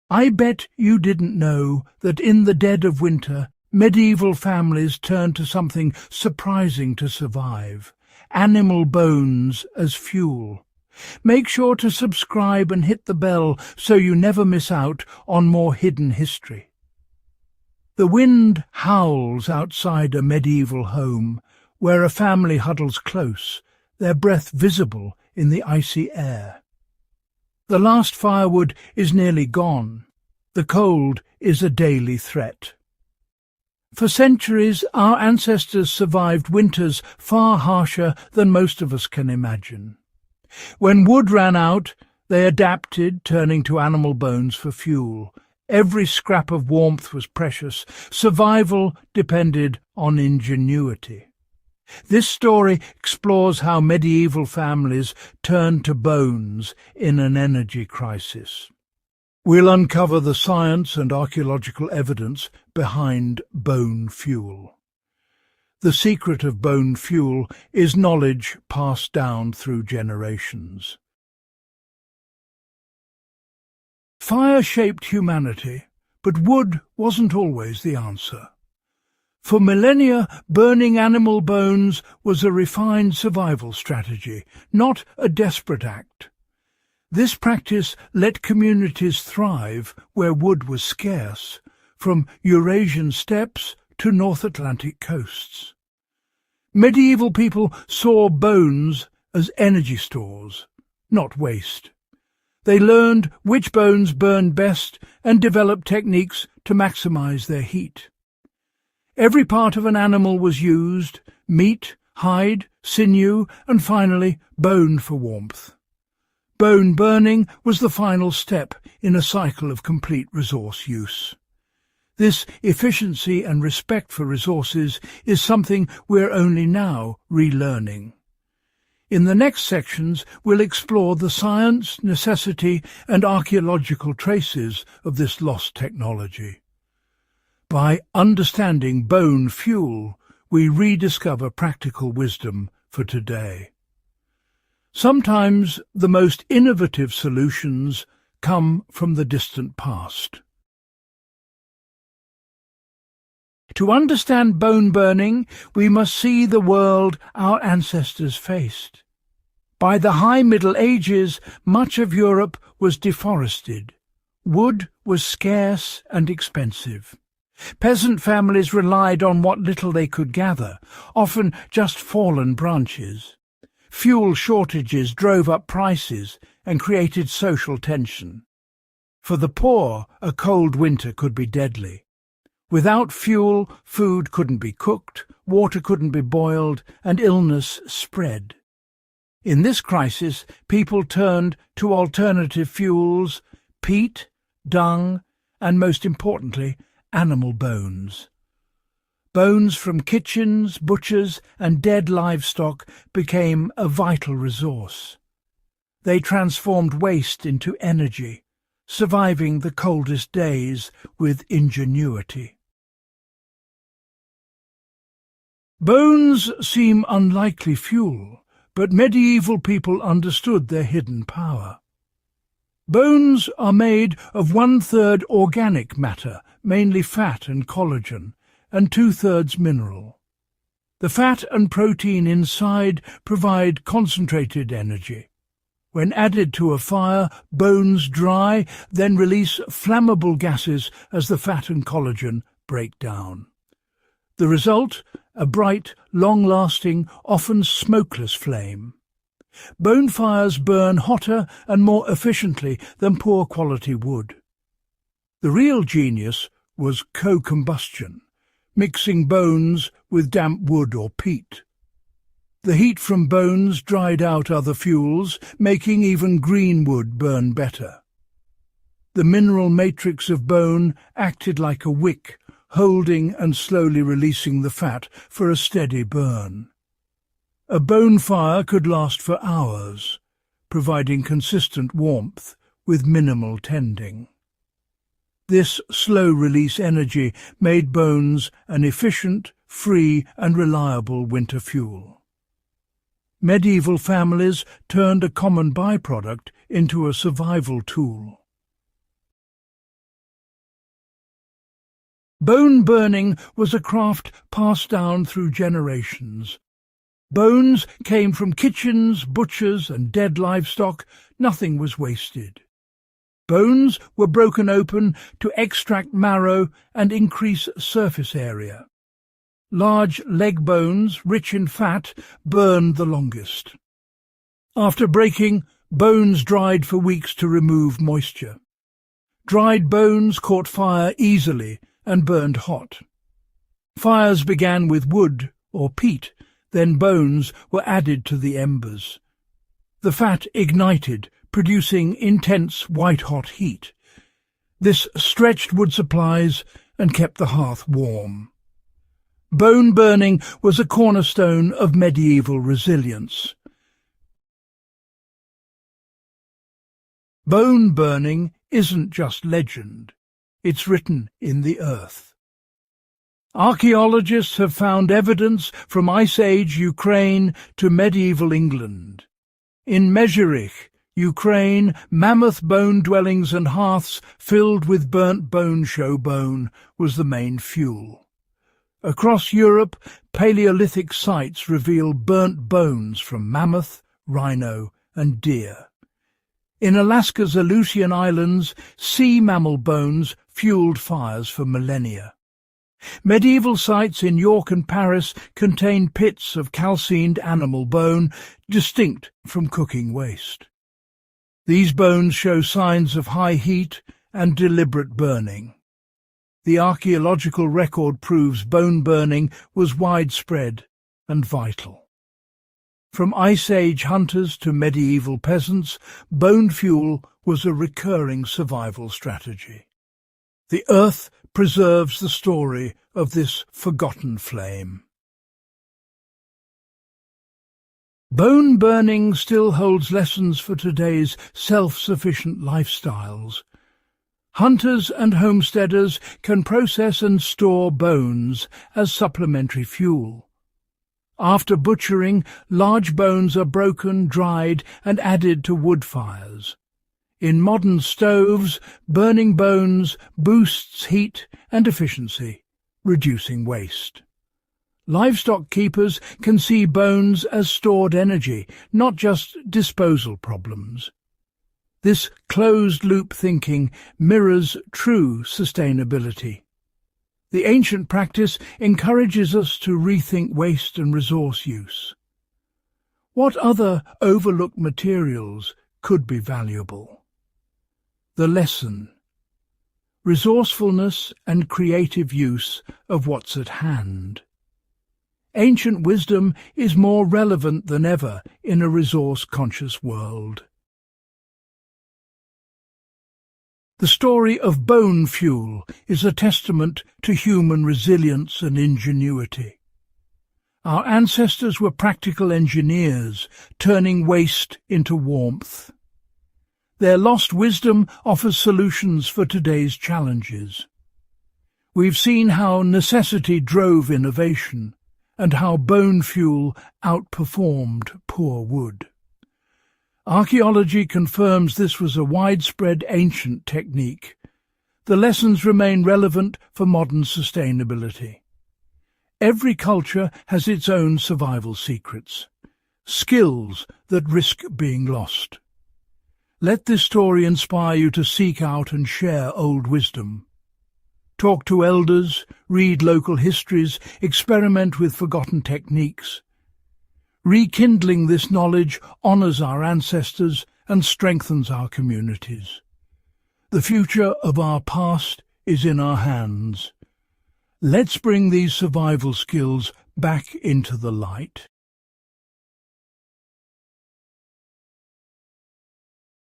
I bet you didn't know that in the dead of winter, medieval families turned to something surprising to survive: animal bones as fuel. Make sure to subscribe and hit the bell so you never miss out on more hidden history. The wind howls outside a medieval home, where a family huddles close, their breath visible in the icy air. The last firewood is nearly gone. The cold is a daily threat. For centuries, our ancestors survived winters far harsher than most of us can imagine. When wood ran out, they adapted, turning to animal bones for fuel. Every scrap of warmth was precious. Survival depended on ingenuity. This story explores how medieval families turned to bones in an energy crisis. We'll uncover the science and archaeological evidence behind bone fuel. The secret of bone fuel is knowledge passed down through generations. Fire shaped humanity, but wood wasn't always the answer. For millennia, burning animal bones was a refined survival strategy, not a desperate act. This practice let communities thrive where wood was scarce, from Eurasian steppes to North Atlantic coasts. Medieval people saw bones as energy stores, not waste. They learned which bones burned best and developed techniques to maximize their heat. Every part of an animal was used: meat, hide, sinew, and finally bone for warmth. Bone burning was the final step in a cycle of complete resource use. This efficiency and respect for resources is something we're only now relearning. In the next sections, we'll explore the science, necessity, and archaeological traces of this lost technology. By understanding bone fuel, we rediscover practical wisdom for today. Sometimes the most innovative solutions come from the distant past. To understand bone burning, we must see the world our ancestors faced. By the High Middle Ages, much of Europe was deforested. Wood was scarce and expensive. Peasant families relied on what little they could gather, often just fallen branches. Fuel shortages drove up prices and created social tension. For the poor, a cold winter could be deadly. Without fuel, food couldn't be cooked, water couldn't be boiled, and illness spread. In this crisis, people turned to alternative fuels: peat, dung, and most importantly, animal bones. Bones from kitchens, butchers, and dead livestock became a vital resource. They transformed waste into energy, surviving the coldest days with ingenuity. Bones seem unlikely fuel, but medieval people understood their hidden power. Bones are made of 1/3 organic matter, mainly fat and collagen, and 2/3 mineral. The fat and protein inside provide concentrated energy. When added to a fire, bones dry, then release flammable gases as the fat and collagen break down. The result? A bright, long-lasting, often smokeless flame. Bone fires burn hotter and more efficiently than poor-quality wood. The real genius was co-combustion, mixing bones with damp wood or peat. The heat from bones dried out other fuels, making even green wood burn better. The mineral matrix of bone acted like a wick, holding and slowly releasing the fat for a steady burn. A bone fire could last for hours, providing consistent warmth with minimal tending. This slow-release energy made bones an efficient, free and reliable winter fuel. Medieval families turned a common byproduct into a survival tool. Bone burning was a craft passed down through generations. Bones came from kitchens, butchers, and dead livestock. Nothing was wasted. Bones were broken open to extract marrow and increase surface area. Large leg bones, rich in fat, burned the longest. After breaking, bones dried for weeks to remove moisture. Dried bones caught fire easily and burned hot. Fires began with wood or peat, then bones were added to the embers. The fat ignited, producing intense white-hot heat. This stretched wood supplies and kept the hearth warm. Bone burning was a cornerstone of medieval resilience. Bone burning isn't just legend, it's written in the earth. Archaeologists have found evidence from Ice Age Ukraine to medieval England. In Mezhyrich, Ukraine, mammoth bone dwellings and hearths filled with burnt bone show bone was the main fuel. Across Europe, Paleolithic sites reveal burnt bones from mammoth, rhino, and deer. In Alaska's Aleutian Islands, sea mammal bones fueled fires for millennia. Medieval sites in York and Paris contain pits of calcined animal bone, distinct from cooking waste. These bones show signs of high heat and deliberate burning. The archaeological record proves bone burning was widespread and vital. From Ice Age hunters to medieval peasants, bone fuel was a recurring survival strategy. The earth preserves the story of this forgotten flame. Bone burning still holds lessons for today's self-sufficient lifestyles. Hunters and homesteaders can process and store bones as supplementary fuel. After butchering, large bones are broken, dried, and added to wood fires. In modern stoves, burning bones boosts heat and efficiency, reducing waste. Livestock keepers can see bones as stored energy, not just disposal problems. This closed-loop thinking mirrors true sustainability. The ancient practice encourages us to rethink waste and resource use. What other overlooked materials could be valuable? The lesson: resourcefulness and creative use of what's at hand. Ancient wisdom is more relevant than ever in a resource-conscious world. The story of bone fuel is a testament to human resilience and ingenuity. Our ancestors were practical engineers, turning waste into warmth. Their lost wisdom offers solutions for today's challenges. We've seen how necessity drove innovation, and how bone fuel outperformed poor wood. Archaeology confirms this was a widespread ancient technique. The lessons remain relevant for modern sustainability. Every culture has its own survival secrets, skills that risk being lost. Let this story inspire you to seek out and share old wisdom. Talk to elders, read local histories, experiment with forgotten techniques. Rekindling this knowledge honours our ancestors and strengthens our communities. The future of our past is in our hands. Let's bring these survival skills back into the light.